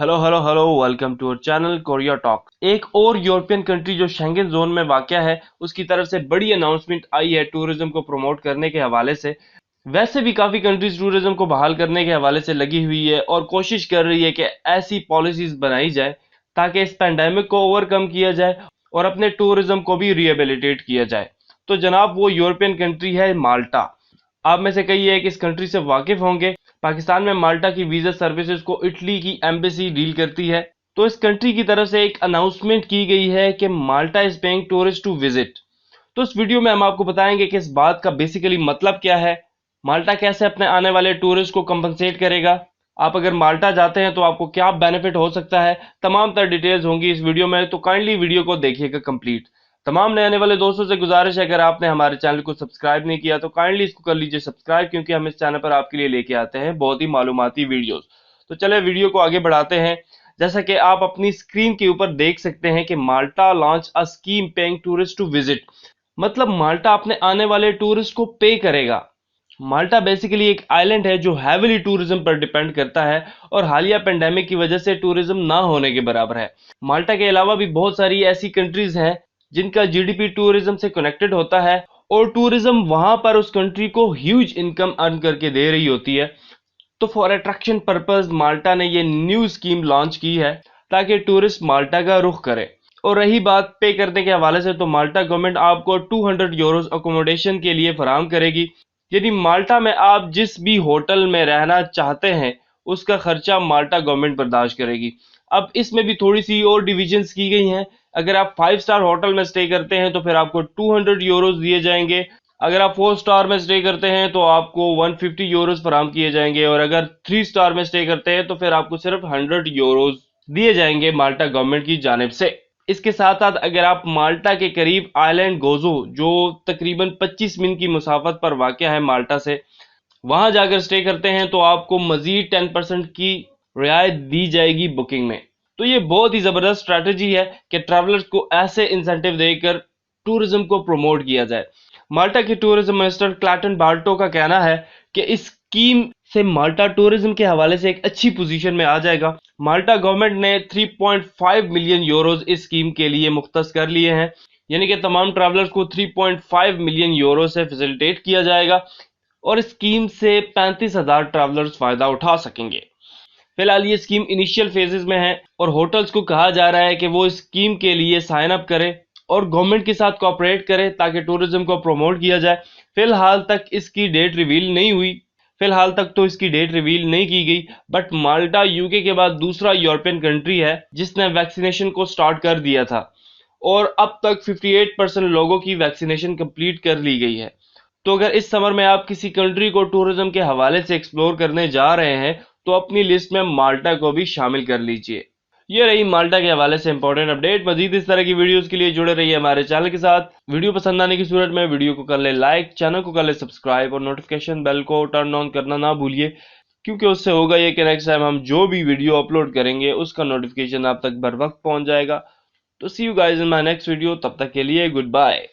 Hello hello hello, welcome to our channel Korea talk. एक और European country जो Schengen zone में वाक़या है, उसकी तरफ से बड़ी अनाउंसमेंट आई है टूरिज्म को प्रमोट करने के हवाले से। वैसे भी काफ़ी कंट्रीज टूरिज्म को बहाल करने के हवाले से लगी हुई है और कोशिश कर रही है कि ऐसी पॉलिसीज बनाई जाए ताकि इस पैंडेमिक को ओवरकम किया जाए और अपने टूरिज्म को भी रिहेबिलिटेट किया जाए। तो जनाब, वो यूरोपियन कंट्री है माल्टा। आप में से कई है कि इस कंट्री से वाकिफ होंगे। पाकिस्तान में माल्टा की वीजा सर्विसेज को इटली की एम्बेसी डील करती है। तो इस कंट्री की तरफ से एक अनाउंसमेंट की गई है कि Malta is paying tourist to visit. तो इस वीडियो में हम आपको बताएंगे कि इस बात का बेसिकली मतलब क्या है, माल्टा कैसे अपने आने वाले टूरिस्ट को कंपनसेट करेगा, आप अगर माल्टा जाते हैं तो आपको क्या बेनिफिट हो सकता है। तमाम तर डिटेल्स होंगी इस वीडियो में, तो काइंडली वीडियो को देखिएगा कंप्लीट। तमाम नए आने वाले दोस्तों से गुजारिश है, अगर आपने हमारे चैनल को सब्सक्राइब नहीं किया तो काइंडली इसको कर लीजिए सब्सक्राइब, क्योंकि हम इस चैनल पर आपके लिए लेके आते हैं बहुत ही मालूमाती वीडियोस। तो चले वीडियो को आगे बढ़ाते हैं। जैसा कि आप अपनी स्क्रीन के ऊपर देख सकते हैं कि Malta launch a scheme paying tourist to visit. मतलब माल्टा अपने आने वाले टूरिस्ट को पे करेगा। माल्टा बेसिकली एक आइलैंड है जो हैविली टूरिज्म पर डिपेंड करता है और हालिया पेंडेमिक की वजह से टूरिज्म ना होने के बराबर है। माल्टा के अलावा भी बहुत सारी ऐसी कंट्रीज हैं जिनका जीडीपी टूरिज्म से कनेक्टेड होता है और टूरिज्म वहां पर उस कंट्री को ह्यूज इनकम अर्न करके दे रही होती है। तो फॉर अट्रैक्शन पर्पस माल्टा ने ये न्यू स्कीम लॉन्च की है ताकि टूरिस्ट माल्टा का रुख करे। और रही बात पे करने के हवाले से, तो माल्टा गवर्नमेंट आपको 200 यूरोस अकोमोडेशन के लिए फराहम करेगी। यदि माल्टा में आप जिस भी होटल में रहना चाहते हैं उसका खर्चा माल्टा गवर्नमेंट बर्दाश्त करेगी। अब इसमें भी थोड़ी सी और डिविजन्स की गई हैं। अगर आप 5 स्टार होटल में स्टे करते हैं तो फिर आपको 200 यूरोस दिए जाएंगे। अगर आप 4 स्टार में स्टे करते हैं तो आपको 150 यूरोस फराहम किए जाएंगे, और अगर 3 स्टार में स्टे करते हैं तो फिर आपको सिर्फ 100 यूरोस दिए जाएंगे माल्टा गवर्नमेंट की जानिब से। इसके साथ साथ अगर आप माल्टा के करीब आइलैंड गोजो, जो तकरीबन 25 मिनट की मुसाफत पर वाक़या है माल्टा से, वहां जाकर स्टे करते हैं तो आपको मजीद 10% की रियायत दी जाएगी बुकिंग में। तो ये बहुत ही जबरदस्त स्ट्रैटेजी है कि ट्रैवलर्स को ऐसे इंसेंटिव देकर टूरिज्म को प्रमोट किया जाए। माल्टा के टूरिज्म मिनिस्टर क्लैटन बाल्टो का कहना है कि इस स्कीम से माल्टा टूरिज्म के हवाले से एक अच्छी पोजीशन में आ जाएगा। माल्टा गवर्नमेंट ने 3.5 मिलियन यूरोज इस स्कीम के लिए मुख्तस कर लिए हैं, यानी कि तमाम ट्रैवलर्स को 3.5 मिलियन यूरो से फैसिलिटेट किया जाएगा और इस स्कीम से 35,000 ट्रैवलर्स फायदा उठा सकेंगे। फिलहाल ये स्कीम इनिशियल फेजेस में है और होटल्स को कहा जा रहा है कि वो इस स्कीम के लिए साइन अप करें और गवर्नमेंट के साथ कोऑपरेट करें ताकि टूरिज्म को प्रमोट किया जाए। फिलहाल तक इसकी डेट रिवील नहीं हुई, फिलहाल तक तो इसकी डेट रिवील नहीं की गई। बट माल्टा यूके के बाद दूसरा यूरोपियन कंट्री है जिसने वैक्सीनेशन को स्टार्ट कर दिया था और अब तक 58% लोगों की वैक्सीनेशन कंप्लीट कर ली गई है। तो अगर इस समर में आप किसी कंट्री को टूरिज्म के हवाले से एक्सप्लोर करने जा रहे हैं तो अपनी लिस्ट में माल्टा को भी शामिल कर लीजिए। ये रही माल्टा के हवाले से इंपॉर्टेंट अपडेट। मजीद इस तरह की वीडियोस के लिए जुड़े रहिए हमारे चैनल के साथ। वीडियो पसंद आने की सूरत में वीडियो को कर ले लाइक, चैनल को कर ले सब्सक्राइब और नोटिफिकेशन बेल को टर्न ऑन करना ना भूलिए, क्योंकि उससे होगा ये कि नेक्स्ट टाइम हम जो भी वीडियो अपलोड करेंगे उसका नोटिफिकेशन आप तक बर वक्त पहुंच जाएगा। तो see you guys in my next video, तब तक के लिए गुड बाय।